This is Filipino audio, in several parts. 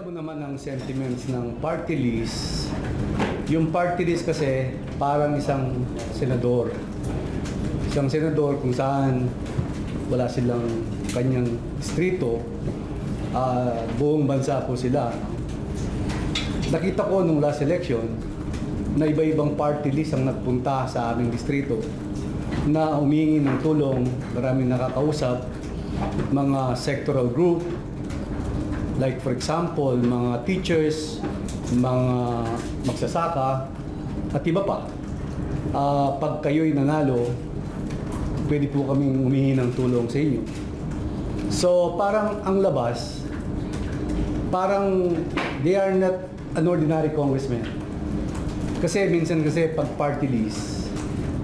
alam mo naman ang sentiments ng party list. Yung party list kasi parang isang senador. Isang senador kung saan wala silang kanyang distrito, buong bansa po sila. Nakita ko nung last election na iba-ibang party list ang nagpunta sa aming distrito na humingi ng tulong, maraming nakakausap, mga sectoral group, like for example, mga teachers, mga magsasaka, at iba pa. Pag kayo'y nanalo, pwede po kaming humingi ng tulong sa inyo. So parang ang labas, parang they are not an ordinary congressman. Kasi minsan pag party list,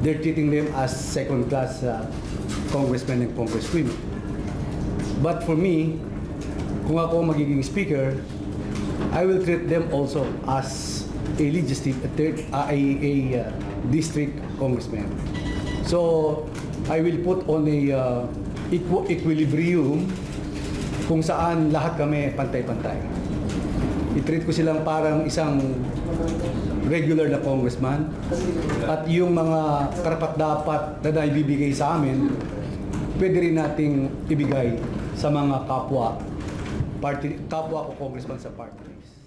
they're treating them as second-class congressmen and congresswomen. But for me, kung ako magiging speaker, I will treat them also as a district congressman. So I will put on a equilibrium kung saan lahat kami pantay-pantay. I-treat ko silang parang isang regular na congressman at yung mga karapat-dapat na naibibigay sa amin, pwede rin nating ibigay sa mga kapwa ko congressman sa party list.